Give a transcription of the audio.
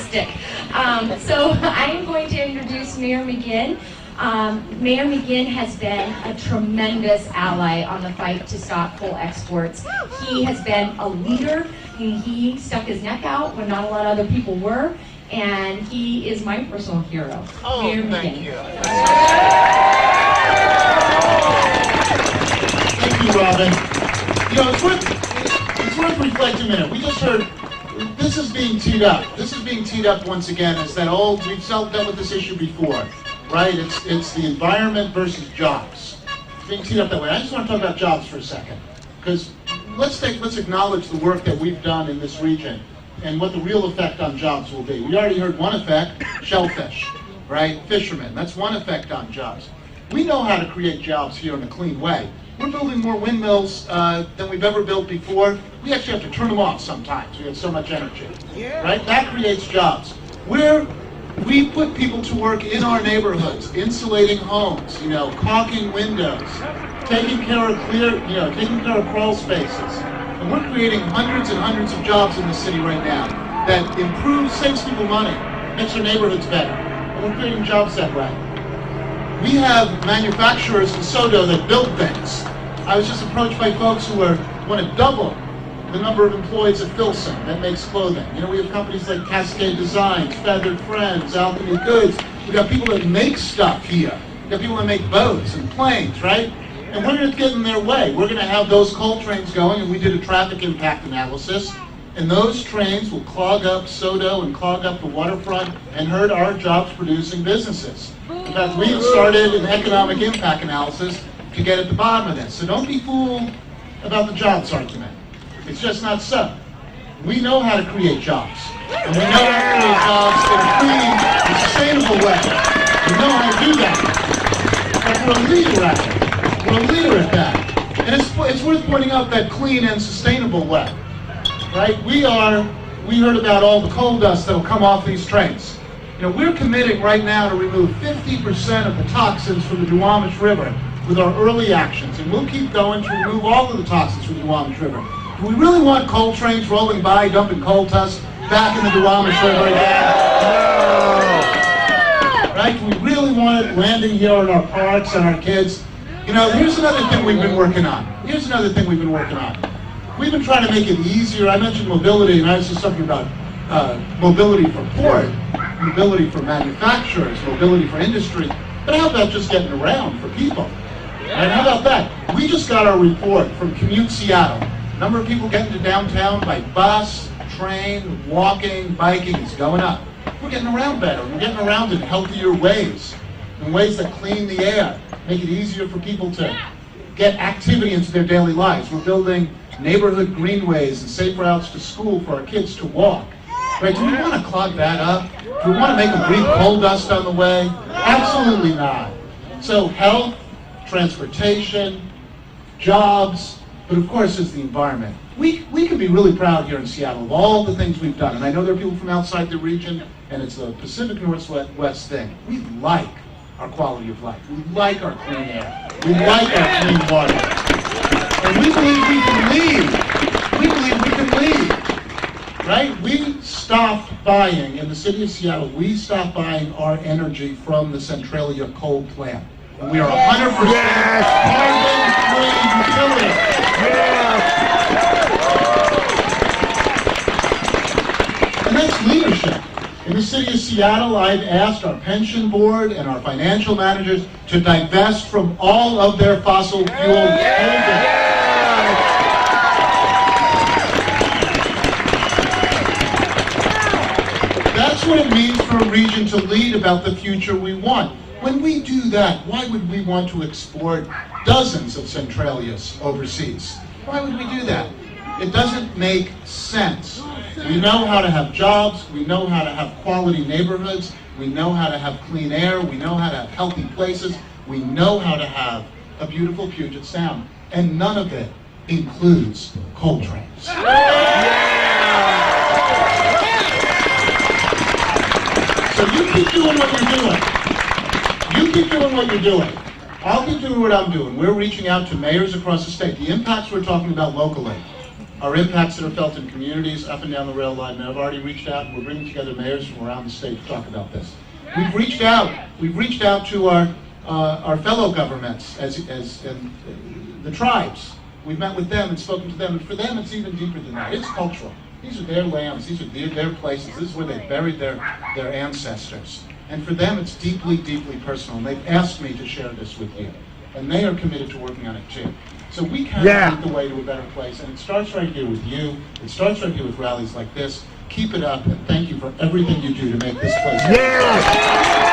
fantastic. So I am going to introduce Mayor McGinn. Mayor McGinn has been a tremendous ally on the fight to stop coal exports. He has been a leader, and he stuck his neck out when not a lot of other people were, and he is my personal hero. Oh, Mayor thank McGinn. you. Thank you, Robin. You know, it's worth reflecting a minute. We just heard, this is being teed up. This is being teed up once again as that old, we've dealt with this issue before, right? It's the environment versus jobs. It's being teed up that way. I just want to talk about jobs for a second, because let's acknowledge the work that we've done in this region and what the real effect on jobs will be. We already heard one effect, shellfish, right? Fishermen, that's one effect on jobs. We know how to create jobs here in a clean way. We're building more windmills than we've ever built before. We actually have to turn them off sometimes. We have so much energy, right? That creates jobs. We put people to work in our neighborhoods, insulating homes, caulking windows, taking care of crawl spaces. And we're creating hundreds and hundreds of jobs in the city right now that saves people money, makes our neighborhoods better. And we're creating jobs that way. We have manufacturers in Sodo that build things. I was just approached by folks who want to double the number of employees at Filson that makes clothing. We have companies like Cascade Designs, Feathered Friends, Alchemy Goods. We've got people that make stuff here. We've got people that make boats and planes, right? And we're going to get in their way. We're going to have those coal trains going, and we did a traffic impact analysis. And those trains will clog up Sodo and clog up the waterfront and hurt our jobs-producing businesses. In fact, we have started an economic impact analysis to get at the bottom of this. So don't be fooled about the jobs argument. It's just not so. We know how to create jobs. And we know how to create jobs in a clean and sustainable way. We know how to do that. But we're a leader at it. We're a leader at that. And it's worth pointing out that clean and sustainable way. Right? We heard about all the coal dust that will come off these trains. We're committing right now to remove 50% of the toxins from the Duwamish River with our early actions, and we'll keep going to remove all of the toxins from the Duwamish River. Do we really want coal trains rolling by, dumping coal dust back in the Duwamish River again? No! Right? Do we really want it landing here in our parks and our kids? Here's another thing we've been working on. We've been trying to make it easier. I mentioned mobility, and I was just talking about mobility for port, mobility for manufacturers, mobility for industry. But how about just getting around for people? And how about that? We just got our report from Commute Seattle. Number of people getting to downtown by bus, train, walking, biking is going up. We're getting around better. We're getting around in healthier ways, in ways that clean the air, make it easier for people to get activity into their daily lives. We're building neighborhood greenways and safe routes to school for our kids to walk. Right? Do we want to clog that up? Do we want to make them breathe coal dust on the way? Absolutely not. So health, transportation, jobs, but of course it's the environment. We can be really proud here in Seattle of all the things we've done. And I know there are people from outside the region, and it's a Pacific Northwest thing. We like our quality of life. We like our clean air. We like our clean water. And we believe we can lead. We believe we can lead. Right? We stopped buying, in the city of Seattle, we stopped buying our energy from the Centralia coal plant. And we are 100% carbon-free utility. And that's leadership. In the city of Seattle, I've asked our pension board and our financial managers to divest from all of their fossil fuel holdings. That's what it means for a region to lead about the future we want. When we do that, why would we want to export dozens of Centralias overseas? Why would we do that? It doesn't make sense. We know how to have jobs, we know how to have quality neighborhoods, we know how to have clean air, we know how to have healthy places, we know how to have a beautiful Puget Sound, and none of it includes coal trains. So you keep doing what you're doing. You keep doing what you're doing. I'll keep doing what I'm doing. We're reaching out to mayors across the state. The impacts we're talking about locally. our impacts that are felt in communities up and down the rail line. And I've already reached out, and we're bringing together mayors from around the state to talk about this. We've reached out to our fellow governments and the tribes. We've met with them and spoken to them, and for them it's even deeper than that. It's cultural. These are their lands, these are their places, this is where they buried their ancestors. And for them it's deeply, deeply personal, and they've asked me to share this with you. And they are committed to working on it too. So we can lead the way to a better place, and it starts right here with you, it starts right here with rallies like this. Keep it up, and thank you for everything you do to make this place better.